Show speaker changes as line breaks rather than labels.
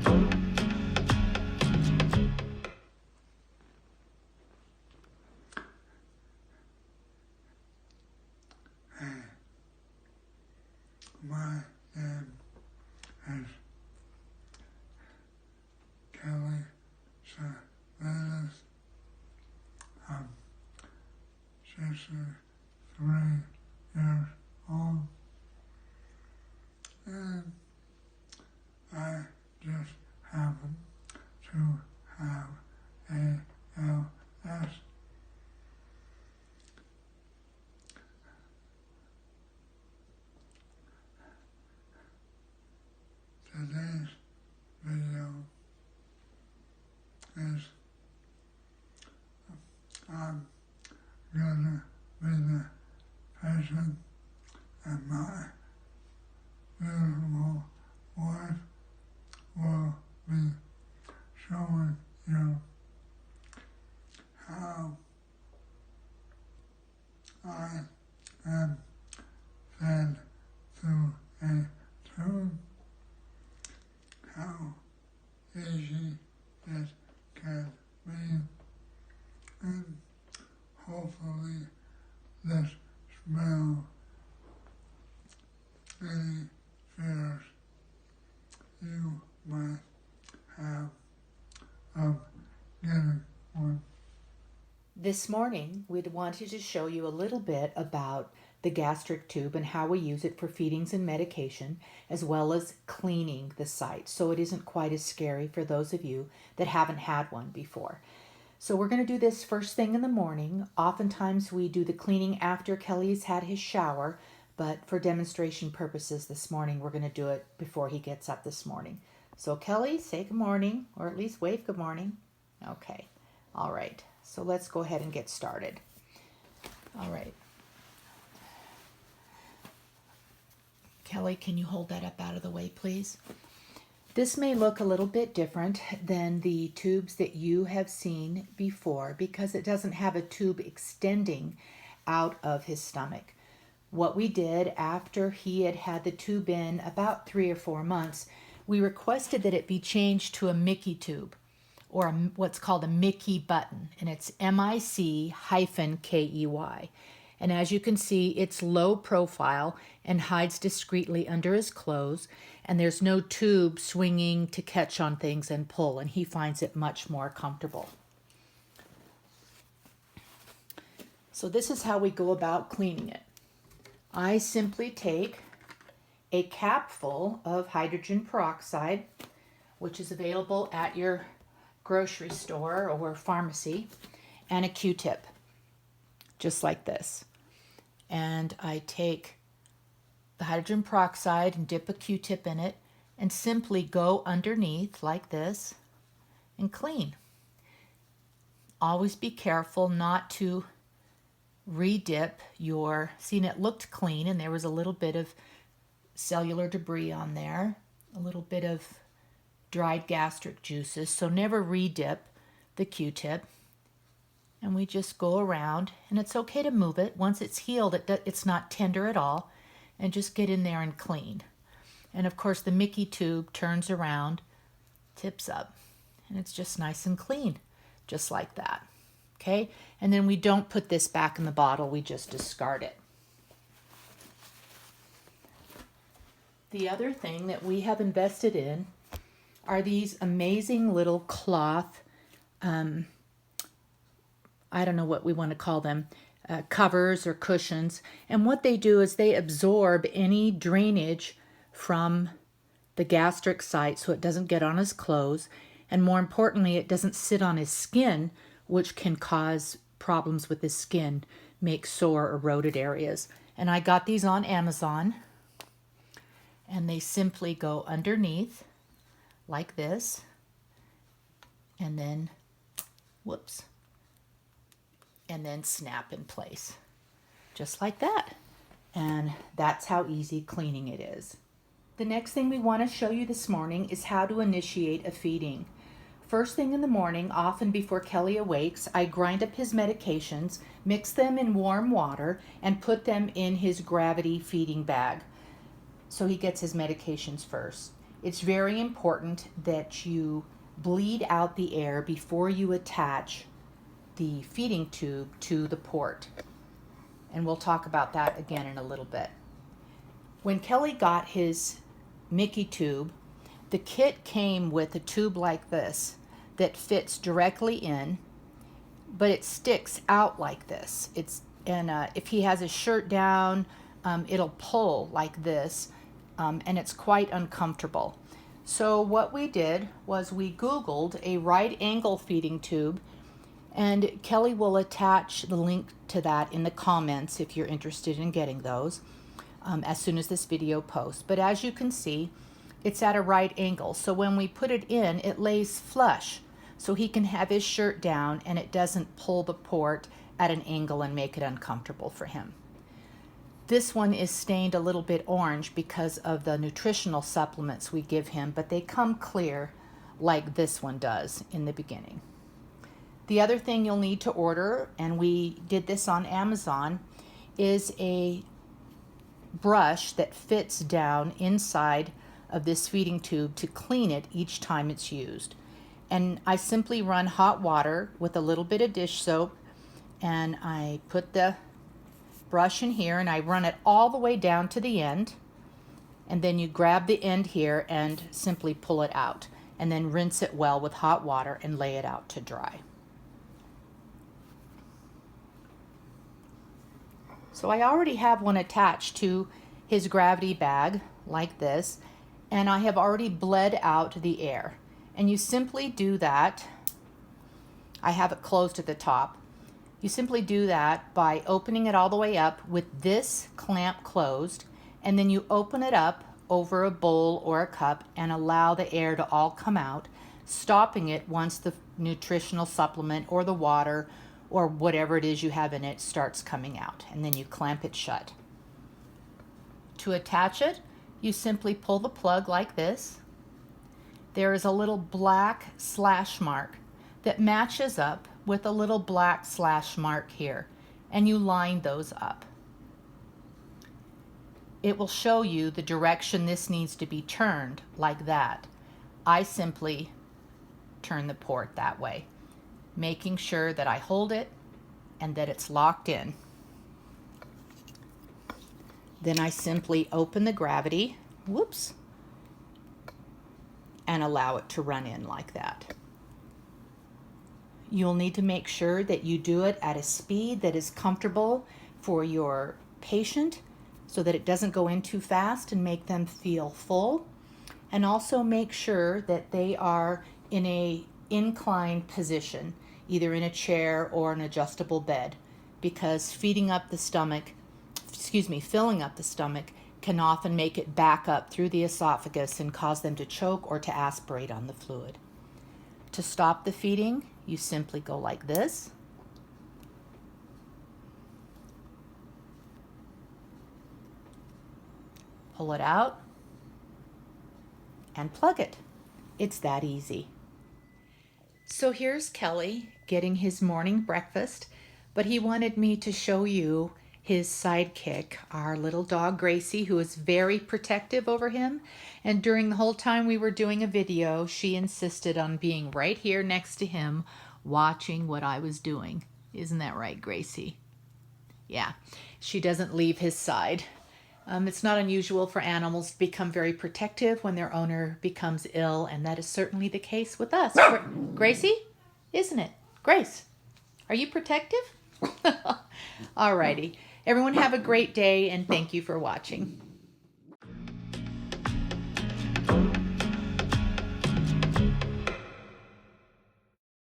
My name is Kelly Salinas. I'm 63 years old, and I just happen to have ALS. Today's video is I'm gonna be the patient, and my beautiful wife will be showing you how I am fed through a tube, how easy it can be, and hopefully this smell any fears you might have of getting one.
This morning, we wanted to show you a little bit about the gastric tube and how we use it for feedings and medication, as well as cleaning the site, so it isn't quite as scary for those of you that haven't had one before. So we're going to do this first thing in the morning. Oftentimes we do the cleaning after Kelly's had his shower, but for demonstration purposes this morning, we're going to do it before he gets up this morning. So Kelly, say good morning, or at least wave good morning. Okay, all right. So let's go ahead and get started. All right. Kelly, can you hold that up out of the way, please? This may look a little bit different than the tubes that you have seen before because it doesn't have a tube extending out of his stomach. What we did after he had had the tube in about 3 or 4 months, we requested that it be changed to a Mickey tube, or what's called a Mickey button, and it's MIC-KEY. And as you can see, it's low profile and hides discreetly under his clothes, and there's no tube swinging to catch on things and pull, and he finds it much more comfortable. So this is how we go about cleaning it. I simply take a capful of hydrogen peroxide, which is available at your grocery store or pharmacy, and a Q-tip, just like this. And I take the hydrogen peroxide and dip a Q-tip in it and simply go underneath like this and clean. Always be careful not to re-dip your, see, it looked clean and there was a little bit of cellular debris on there, a little bit of dried gastric juices, so never re-dip the Q-tip. And we just go around, and it's okay to move it. Once it's healed, it's not tender at all, and just get in there and clean. And of course the Mickey tube turns around, tips up, and it's just nice and clean, just like that. Okay, and then we don't put this back in the bottle, we just discard it. The other thing that we have invested in are these amazing little cloth, I don't know what we want to call them, covers or cushions. And what they do is they absorb any drainage from the gastric site so it doesn't get on his clothes. And more importantly, it doesn't sit on his skin, which can cause problems with his skin, make sore, eroded areas. And I got these on Amazon, and they simply go underneath like this, and then, whoops, and then snap in place, just like that. And that's how easy cleaning it is. The next thing we want to show you this morning is how to initiate a feeding. First thing in the morning, often before Kelly awakes, I grind up his medications, mix them in warm water, and put them in his gravity feeding bag. So he gets his medications first. it's very important that you bleed out the air before you attach the feeding tube to the port. And we'll talk about that again in a little bit. When Kelly got his Mickey tube, the kit came with a tube like this that fits directly in, but it sticks out like this. If he has his shirt down, it'll pull like this, and it's quite uncomfortable. So what we did was we Googled a right angle feeding tube, and Kelly will attach the link to that in the comments if you're interested in getting those as soon as this video posts. But as you can see, it's at a right angle. So when we put it in, it lays flush so he can have his shirt down and it doesn't pull the port at an angle and make it uncomfortable for him. This one is stained a little bit orange because of the nutritional supplements we give him, but they come clear like this one does in the beginning. The other thing you'll need to order, and we did this on Amazon, is a brush that fits down inside of this feeding tube to clean it each time it's used. And I simply run hot water with a little bit of dish soap, and I put the brush in here and I run it all the way down to the end, and then you grab the end here and simply pull it out, and then rinse it well with hot water and lay it out to dry. So I already have one attached to his gravity bag like this, and I have already bled out the air. And you simply do that. I have it closed at the top. You simply do that by opening it all the way up with this clamp closed, and then you open it up over a bowl or a cup and allow the air to all come out, stopping it once the nutritional supplement or the water or whatever it is you have in it starts coming out, and then you clamp it shut. To attach it, you simply pull the plug like this. There is a little black slash mark that matches up with a little black slash mark here, and you line those up. It will show you the direction this needs to be turned like that. I simply turn the port that way, making sure that I hold it and that it's locked in. Then I simply open the gravity, whoops, and allow it to run in like that. You'll need to make sure that you do it at a speed that is comfortable for your patient so that it doesn't go in too fast and make them feel full. And also make sure that they are in a inclined position, either in a chair or an adjustable bed, because filling up the stomach can often make it back up through the esophagus and cause them to choke or to aspirate on the fluid. To stop the feeding, you simply go like this. Pull it out and plug it. It's that easy. So here's Kelly getting his morning breakfast, but he wanted me to show you his sidekick, our little dog Gracie, who is very protective over him. And during the whole time we were doing a video, she insisted on being right here next to him, watching what I was doing. Isn't that right, Gracie? Yeah, she doesn't leave his side. It's not unusual for animals to become very protective when their owner becomes ill, and that is certainly the case with us. Gracie? Isn't it? Grace, are you protective? Alrighty. Everyone have a great day, and thank you for watching.